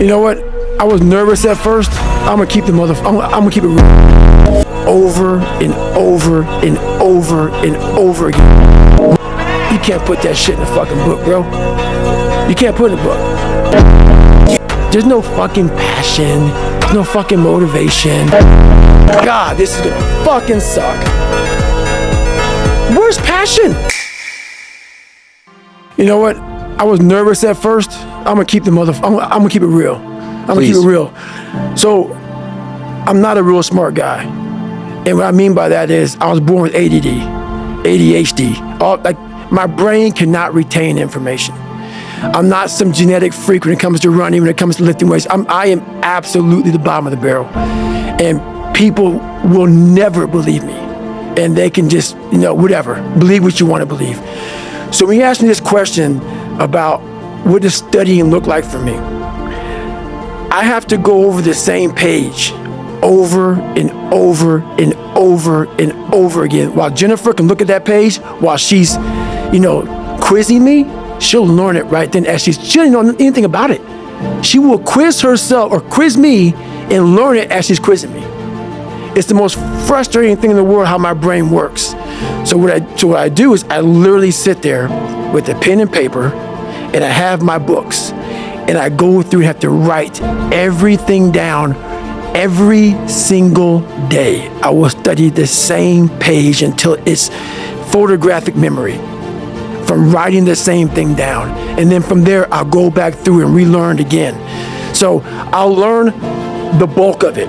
You know what? I was nervous at first. I'm gonna keep the I'm gonna keep it real. Over and over and over and over again. You can't put that shit in a fucking book, bro. You can't put it in a book. There's no fucking passion. There's no fucking motivation. God, this is gonna fucking suck. Where's passion? You know what? I was nervous at first. I'm gonna keep the I'm gonna keep it real. I'm gonna keep it real. So, I'm not a real smart guy. And what I mean by that is, I was born with ADD, ADHD. My brain cannot retain information. I'm not some genetic freak when it comes to running, when it comes to lifting weights. I am absolutely the bottom of the barrel. And people will never believe me. And they can just, whatever, believe what you want to believe. So when you ask me this question about what does studying look like for me, I have to go over the same page over and over and over and over again. While Jennifer can look at that page while she's, quizzing me, she'll learn it right then as she doesn't know anything about it. She will quiz herself or quiz me and learn it as she's quizzing me. It's the most frustrating thing in the world how my brain works. So what I do is I literally sit there with a pen and paper and I have my books and I go through and have to write everything down every single day. I will study the same page until it's photographic memory from writing the same thing down. And then from there, I'll go back through and relearn it again. So I'll learn the bulk of it,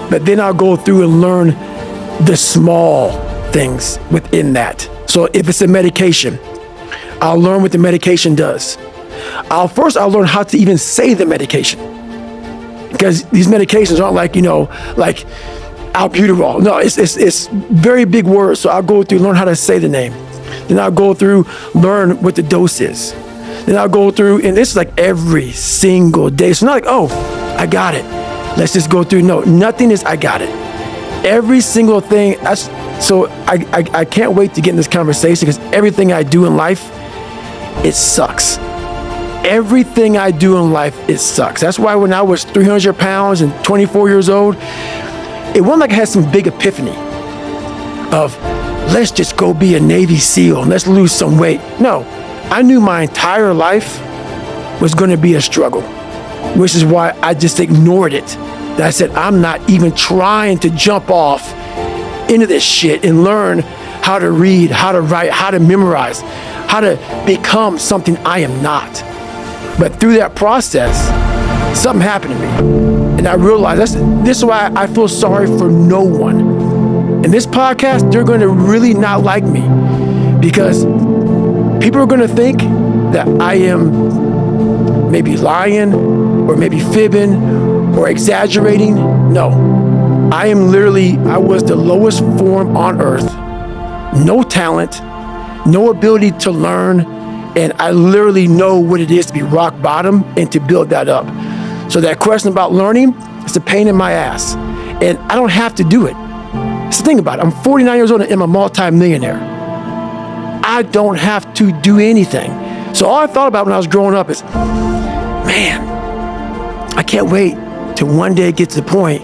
but then I'll go through and learn the small things within that. So if it's a medication, I'll learn what the medication does. I'll learn how to even say the medication. Because these medications aren't like albuterol. No, it's very big words. So I'll go through, learn how to say the name. Then I'll go through, learn what the dose is. Then I'll go through, and this is like every single day. So not like, oh, I got it. Let's just go through. No, nothing is I got it. Every single thing. I can't wait to get in this conversation because everything I do in life, it sucks. Everything I do in life, it sucks. That's why when I was 300 pounds and 24 years old, it wasn't like I had some big epiphany of let's just go be a Navy SEAL and let's lose some weight. No, I knew my entire life was going to be a struggle, which is why I just ignored it. That I said, I'm not even trying to jump off into this shit and learn how to read, how to write, how to memorize, how to become something I am not. But through that process, something happened to me. And I realized this is why I feel sorry for no one. In this podcast, they're going to really not like me because people are going to think that I am maybe lying or maybe fibbing or exaggerating. No, I was the lowest form on earth. No talent, no ability to learn, and I literally know what it is to be rock bottom and to build that up. So that question about learning, it's a pain in my ass. And I don't have to do it. It's the thing about it. I'm 49 years old and I'm a multi-millionaire. I don't have to do anything. So all I thought about when I was growing up is, man, I can't wait till one day it gets to the point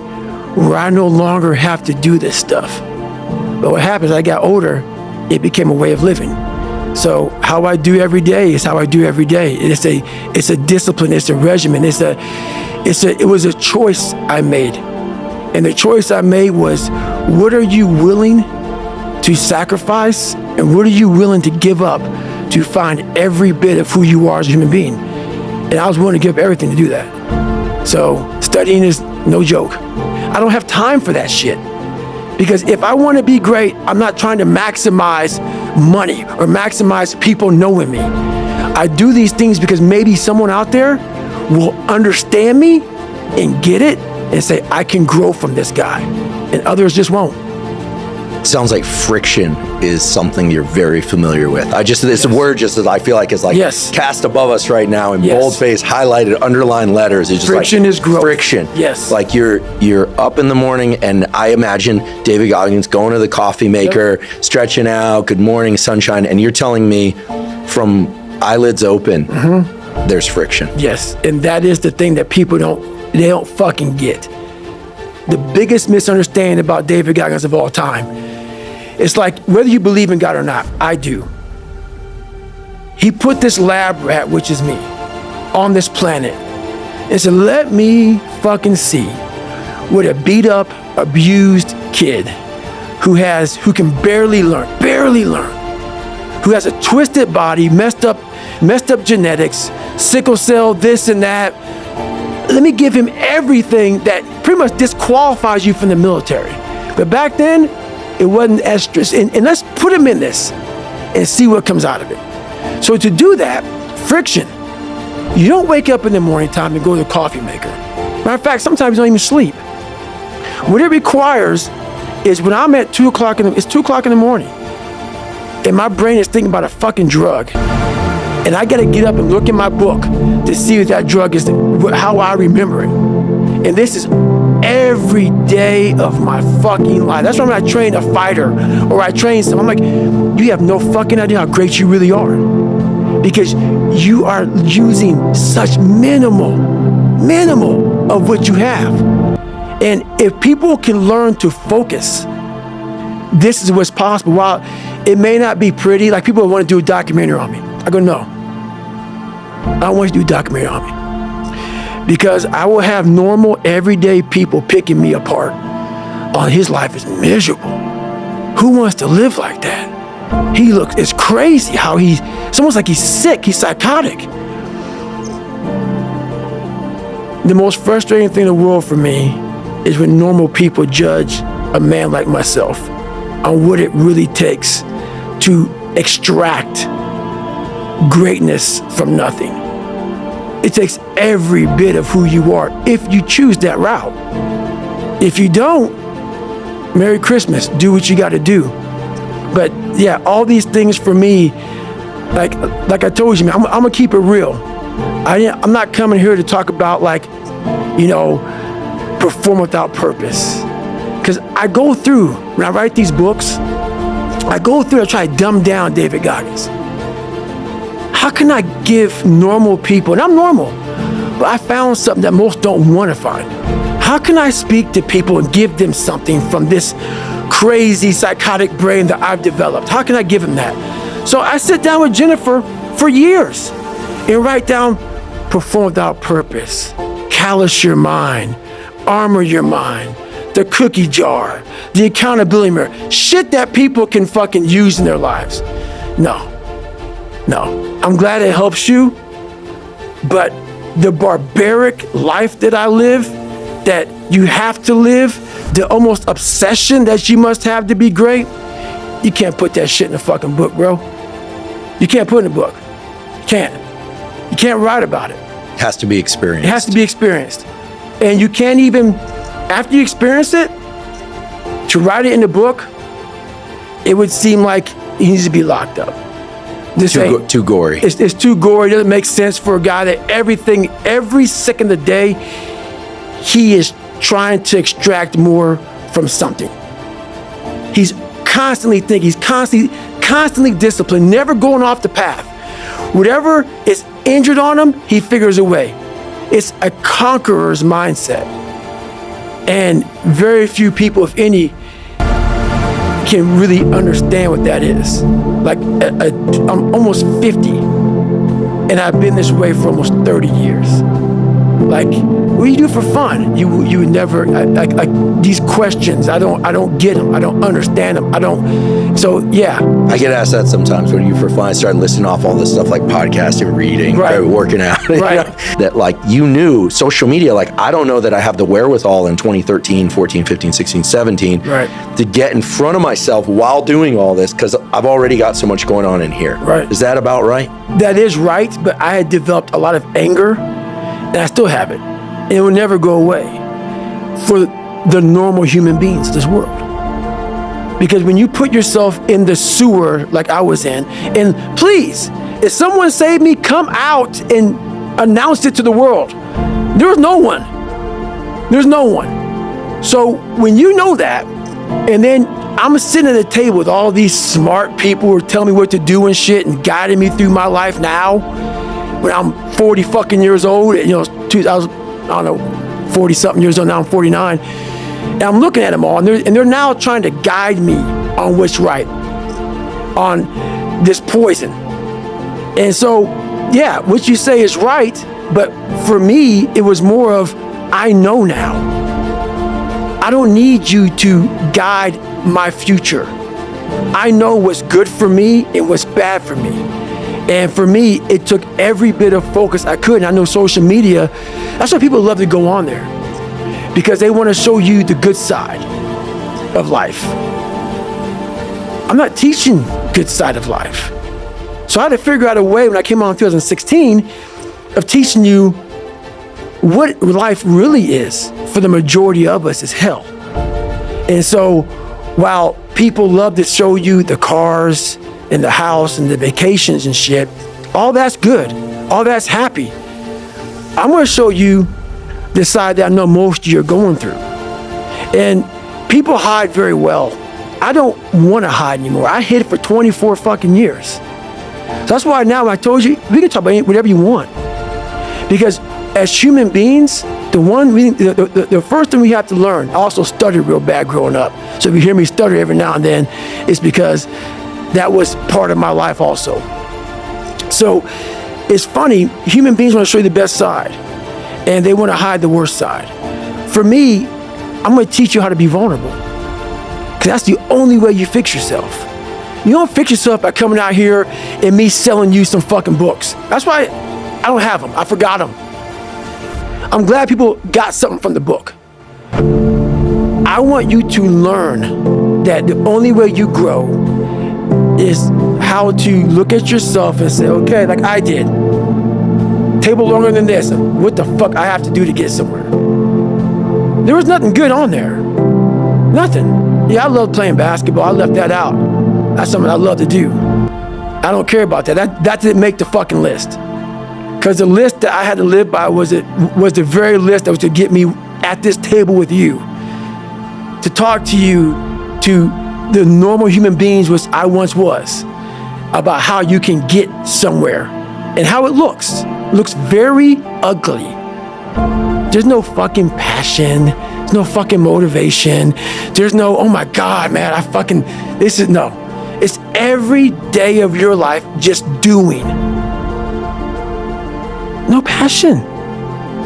where I no longer have to do this stuff. But what happens, as I got older, it became a way of living. So how I do every day is how I do every day. It's a discipline, it's a regimen, it was a choice I made. And the choice I made was, what are you willing to sacrifice and what are you willing to give up to find every bit of who you are as a human being? And I was willing to give up everything to do that. So studying is no joke. I don't have time for that shit. Because if I want to be great, I'm not trying to maximize money or maximize people knowing me. I do these things because maybe someone out there will understand me and get it and say, I can grow from this guy. And others just won't. Sounds like friction is something you're very familiar with. It's a word just that I feel like is like cast above us right now in boldface, highlighted, underlined letters. It's just friction like is growth. Friction. Yes. Like you're up in the morning and I imagine David Goggins going to the coffee maker, stretching out, good morning, sunshine, and you're telling me from eyelids open, there's friction. Yes, and that is the thing that people don't fucking get. The biggest misunderstanding about David Goggins of all time, it's like, whether you believe in God or not, I do. He put this lab rat, which is me, on this planet and said, let me fucking see what a beat up, abused kid who can barely learn, who has a twisted body, messed up genetics, sickle cell, this and that. Let me give him everything that pretty much disqualifies you from the military. But back then, it wasn't estrus. And let's put him in this and see what comes out of it. So to do that, friction. You don't wake up in the morning time and go to the coffee maker. Matter of fact, sometimes you don't even sleep. What it requires is when I'm at 2 o'clock it's 2 o'clock in the morning, and my brain is thinking about a fucking drug, and I gotta get up and look in my book to see if that drug is how I remember it. And this is every day of my fucking life. That's why when I train a fighter or I train someone, I'm like, you have no fucking idea how great you really are, because you are using such minimal of what you have. And if people can learn to focus, this is what's possible. While it may not be pretty, like people want to do a documentary on me. I go, no, I don't want you to do a documentary on me, because I will have normal, everyday people picking me apart. Oh, his life is miserable. Who wants to live like that? It's crazy how it's almost like he's sick, he's psychotic. The most frustrating thing in the world for me is when normal people judge a man like myself on what it really takes to extract greatness from nothing. It takes every bit of who you are if you choose that route. If you don't, Merry Christmas, do what you gotta do. But yeah, all these things for me, like I told you, man, I'm gonna keep it real. I'm not coming here to talk about perform without purpose. Because I go through, when I write these books, I try to dumb down David Goggins. How can I give normal people, and I'm normal, but I found something that most don't want to find. How can I speak to people and give them something from this crazy psychotic brain that I've developed? How can I give them that? So I sit down with Jennifer for years and write down perform without purpose, callous your mind, armor your mind, the cookie jar, the accountability mirror, shit that people can fucking use in their lives. No. I'm glad it helps you, but the barbaric life that I live, that you have to live, the almost obsession that you must have to be great, you can't put that shit in a fucking book, bro. You can't put it in a book. You can't write about it. It has to be experienced. It has to be experienced. And you can't even, after you experience it, to write it in the book, it would seem like he needs to be locked up. Too gory. It's too gory. It doesn't make sense for a guy that every second of the day, he is trying to extract more from something. He's constantly thinking, he's constantly disciplined, never going off the path. Whatever is injured on him, he figures a way. It's a conqueror's mindset. And very few people, if any, can really understand what that is. Like, I'm almost 50, and I've been this way for almost 30 years. Like, what do you do for fun? You would never, like these questions, I don't get them. I don't understand them. So yeah. I get asked that sometimes. What do you do for fun? I started listing off all this stuff like podcasting, reading, working out. Right. That like, you knew social media, like, I don't know that I have the wherewithal in 2013, 14, 15, 16, 17 to get in front of myself while doing all this, because I've already got so much going on in here. Right. Is that about right? That is right, but I had developed a lot of anger, and I still have it. And it will never go away for the normal human beings of this world. Because when you put yourself in the sewer like I was in, and please, if someone saved me, come out and announce it to the world. There's no one. So when you know that, and then I'm sitting at a table with all these smart people who are telling me what to do and shit and guiding me through my life now, when I'm 40 fucking years old, 2000, I don't know, 40 something years old, now I'm 49. And I'm looking at them all, and they're now trying to guide me on what's right, on this poison. And so, yeah, what you say is right, but for me, it was more of, I know now. I don't need you to guide my future. I know what's good for me and what's bad for me. And for me, it took every bit of focus I could. And I know social media, that's why people love to go on there, because they want to show you the good side of life. I'm not teaching good side of life. So I had to figure out a way when I came on in 2016 of teaching you what life really is for the majority of us is hell. And so while people love to show you the cars and the house and the vacations and shit, all that's good, all that's happy. I'm gonna show you the side that I know most of you are going through. And people hide very well. I don't wanna hide anymore. I hid for 24 fucking years. So that's why now I told you, we can talk about whatever you want. Because as human beings, the first thing we have to learn, I also stuttered real bad growing up. So if you hear me stutter every now and then, it's because that was part of my life also. So it's funny, human beings want to show you the best side, and they want to hide the worst side. For me, I'm going to teach you how to be vulnerable, because that's the only way you fix yourself. You don't fix yourself by coming out here and me selling you some fucking books. That's why I don't have them. I forgot them. I'm glad people got something from the book. I want you to learn that the only way you grow is how to look at yourself and say, okay, like I did. Table longer than this. What the fuck I have to do to get somewhere? There was nothing good on there. Nothing. Yeah, I love playing basketball. I left that out. That's something I love to do. I don't care about that. That didn't make the fucking list. Because the list that I had to live by was the very list that was to get me at this table with you, to talk to you, to the normal human beings which I once was, about how you can get somewhere and how it looks. It looks very ugly. There's no fucking passion. There's no fucking motivation. There's no, oh my God, man, no. It's every day of your life just doing. No passion,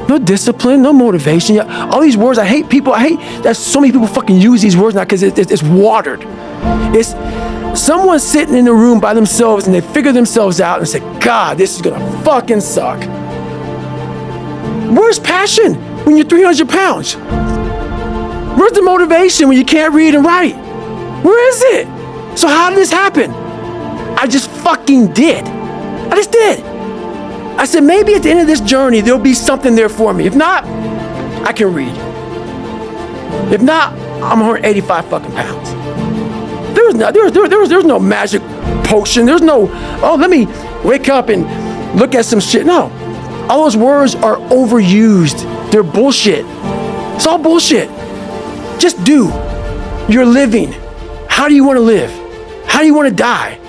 no discipline, no motivation. All these words, I hate that so many people fucking use these words now because it's watered. It's someone sitting in a room by themselves and they figure themselves out and say, God, this is gonna fucking suck. Where's passion when you're 300 pounds? Where's the motivation when you can't read and write? Where is it? So how did this happen? I just fucking did. I just did. I said, maybe at the end of this journey, there'll be something there for me. If not, I can read. If not, I'm 185 fucking pounds. There's no magic potion. There's no, let me wake up and look at some shit. No, all those words are overused. They're bullshit. It's all bullshit. Just do. You're living. How do you want to live? How do you want to die?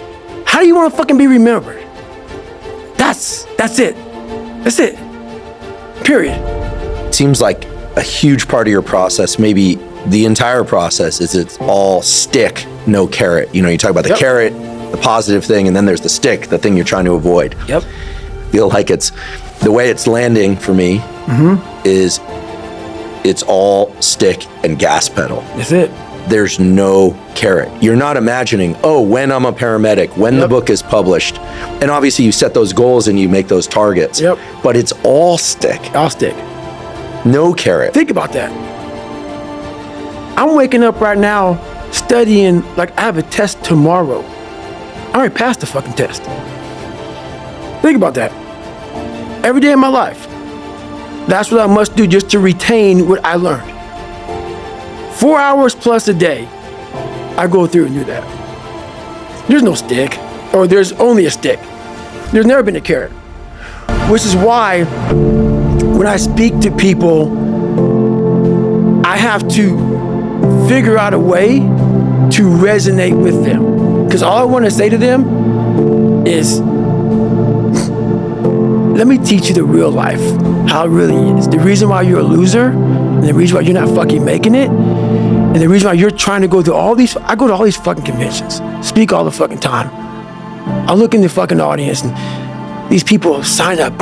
How do you want to fucking be remembered? That's it. That's it. Period. It seems like a huge part of your process, maybe the entire process, is it's all stick, no carrot. You talk about the carrot, the positive thing, and then there's the stick, the thing you're trying to avoid. Yep. I feel like it's the way it's landing for me is it's all stick and gas pedal. That's it. There's no carrot. You're not imagining, when I'm a paramedic, when the book is published. And obviously you set those goals and you make those targets. Yep. But it's all stick. All stick. No carrot. Think about that. I'm waking up right now studying like I have a test tomorrow. I already passed the fucking test. Think about that. Every day of my life. That's what I must do just to retain what I learned. 4 hours plus a day, I go through and do that. There's no stick, or there's only a stick. There's never been a carrot. Which is why when I speak to people, I have to figure out a way to resonate with them. Because all I want to say to them is, let me teach you the real life, how it really is. The reason why you're a loser, and the reason why you're not fucking making it, and the reason why you're trying to go through all these, I go to all these fucking conventions, speak all the fucking time. I look in the fucking audience and these people sign up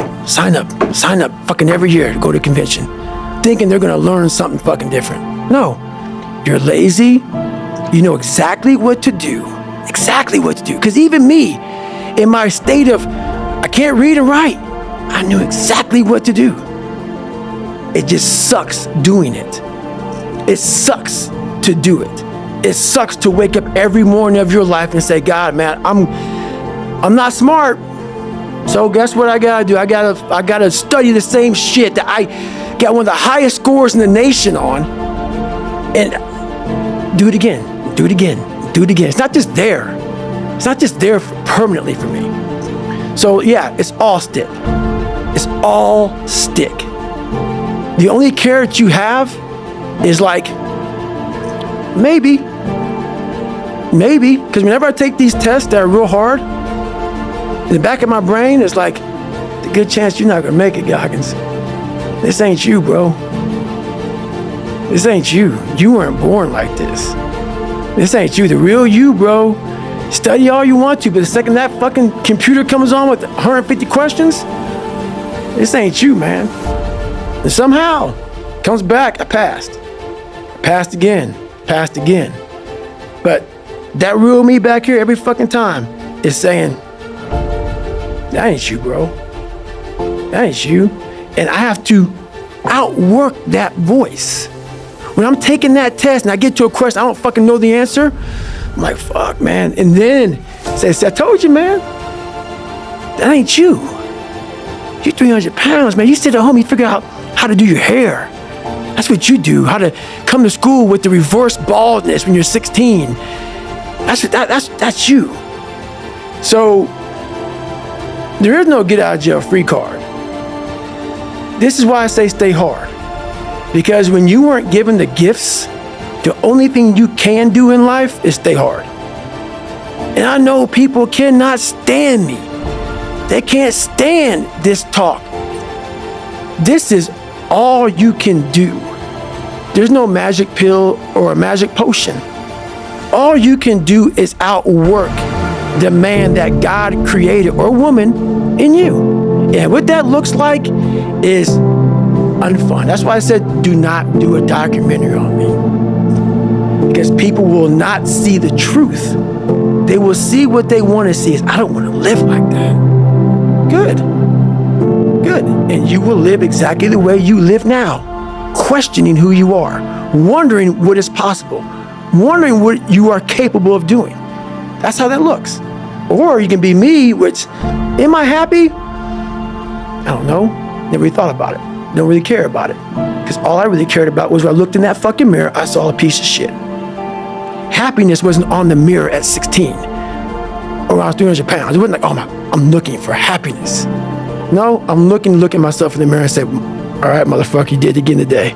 fucking every year to go to a convention, thinking they're gonna learn something fucking different. No, you're lazy, you know exactly what to do. Because even me, in my state of, I can't read and write, I knew exactly what to do. It just sucks doing it. It sucks to do it. It sucks to wake up every morning of your life and say, God, man, I'm not smart. So guess what I gotta do? I gotta study the same shit that I got one of the highest scores in the nation on, and do it again. It's not just there. It's not just there permanently for me. So yeah, it's all stick. The only carrot you have is like, maybe, because whenever I take these tests that are real hard, in the back of my brain is like, the good chance you're not gonna make it, Goggins. This ain't you, bro. This ain't you. You weren't born like this. This ain't you, the real you, bro. Study all you want to, but the second that fucking computer comes on with 150 questions, this ain't you, man. And somehow, comes back, I passed. Passed again. But that real me back here every fucking time is saying, that ain't you, bro. That ain't you. And I have to outwork that voice. When I'm taking that test and I get to a question, I don't fucking know the answer, I'm like, fuck, man. And then says, I told you, man, that ain't you. You're 300 pounds, man. You sit at home, you figure out how to do your hair. That's what you do. How to come to school with the reverse baldness when you're 16. That's you. So there is no get out of jail free card. This is why I say stay hard. Because when you weren't given the gifts, the only thing you can do in life is stay hard. And I know people cannot stand me. They can't stand this talk. This is all you can do. There's no magic pill or a magic potion. All you can do is outwork the man that God created, or woman, in you. And what that looks like is unfun. That's why I said, do not do a documentary on me. Because people will not see the truth. They will see what they want to see. Is, I don't want to live like that. Good. And you will live exactly the way you live now, questioning who you are, wondering what is possible, wondering what you are capable of doing. That's how that looks. Or you can be me, which, am I happy? I don't know. Never really thought about it. Don't really care about it. Because all I really cared about was when I looked in that fucking mirror, I saw a piece of shit. Happiness wasn't on the mirror at 16 or when I was 300 pounds. It wasn't like, oh, I'm looking for happiness. No, I'm looking to look at myself in the mirror and say, all right, motherfucker, you did it again today.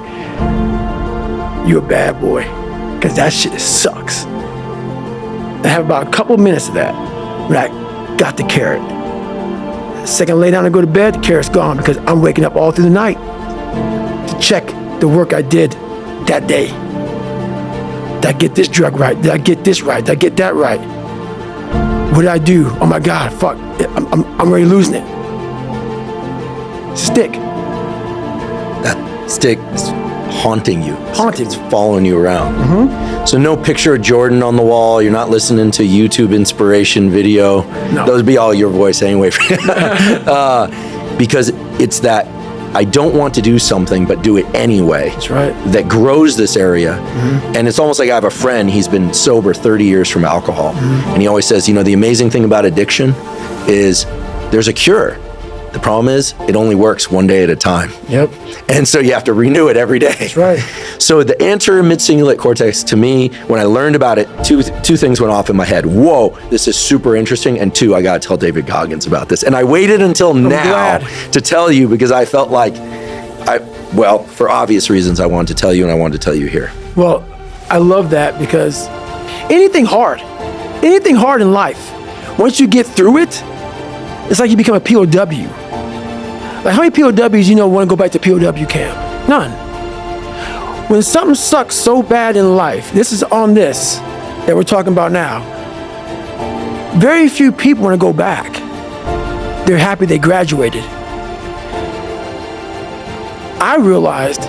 You a bad boy. Because that shit sucks. I have about a couple minutes of that when I got the carrot. The second I lay down and go to bed, the carrot's gone because I'm waking up all through the night to check the work I did that day. Did I get this drug right? Did I get this right? Did I get that right? What did I do? Oh my God, fuck, I'm already losing it. Stick. That stick is haunting you. It's following you around. Mm-hmm. So no picture of Jordan on the wall. You're not listening to YouTube inspiration video. No. Those would be all your voice anyway. Because it's that I don't want to do something, but do it anyway. That's right. That grows this area. Mm-hmm. And it's almost like I have a friend, he's been sober 30 years from alcohol. Mm-hmm. And he always says, the amazing thing about addiction is there's a cure. The problem is it only works one day at a time. Yep. And so you have to renew it every day. That's right. So the anterior mid-cingulate cortex, to me, when I learned about it, two things went off in my head. Whoa, this is super interesting. And two, I got to tell David Goggins about this. And I waited until now to tell you because I felt like, for obvious reasons, I wanted to tell you and I wanted to tell you here. Well, I love that because anything hard in life, once you get through it, it's like you become a POW. Like, how many POWs you know want to go back to POW camp? None. When something sucks so bad in life, this is on this that we're talking about now, very few people want to go back. They're happy they graduated. I realized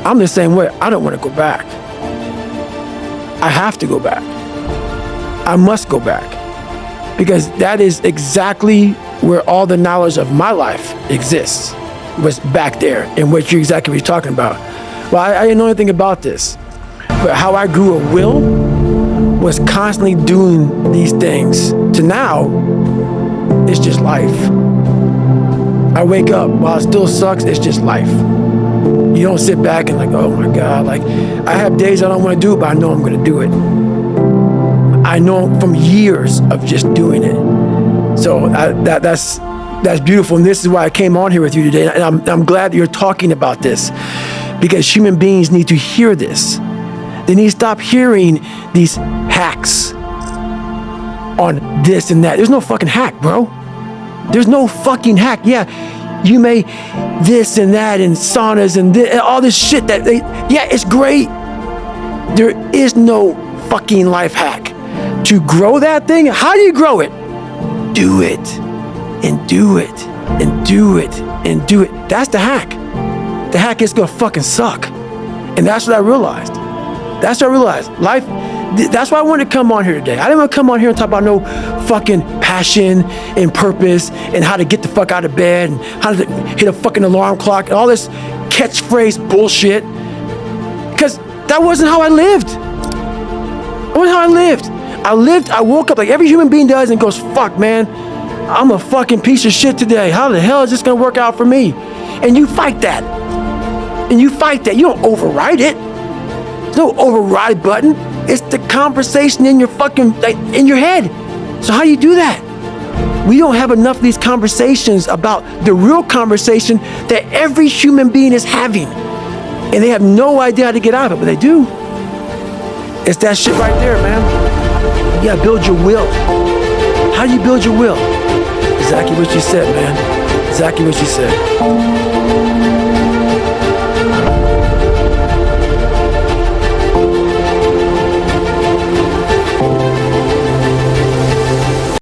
I'm the same way. I don't want to go back. I have to go back. I must go back. Because that is exactly where all the knowledge of my life exists, was back there, and what you're talking about. Well, I didn't know anything about this, but how I grew a will was constantly doing these things to now, it's just life. I wake up, while it still sucks, it's just life. You don't sit back and like, oh my God, like I have days I don't want to do it, but I know I'm going to do it. I know from years of just doing it. So that's beautiful, and this is why I came on here with you today. And I'm glad that you're talking about this, because human beings need to hear this. They need to stop hearing these hacks on this and that. There's no fucking hack, bro. There's no fucking hack. Yeah, you may this and that and saunas and all this shit yeah, it's great. There is no fucking life hack. To grow that thing, how do you grow it? Do it, and do it, and do it, and do it. That's the hack. The hack is gonna fucking suck. And that's what I realized. That's what I realized. Life, that's why I wanted to come on here today. I didn't want to come on here and talk about no fucking passion and purpose and how to get the fuck out of bed and how to hit a fucking alarm clock and all this catchphrase bullshit. Because that wasn't how I lived. That wasn't how I lived. I woke up like every human being does and goes, fuck, man, I'm a fucking piece of shit today. How the hell is this gonna work out for me? And you fight that. And you fight that. You don't override it. There's no override button. It's the conversation in your fucking, like, in your head. So how do you do that? We don't have enough of these conversations about the real conversation that every human being is having. And they have no idea how to get out of it, but they do. It's that shit right there, man. You gotta build your will. How do you build your will? Exactly what you said, man. Exactly what you said.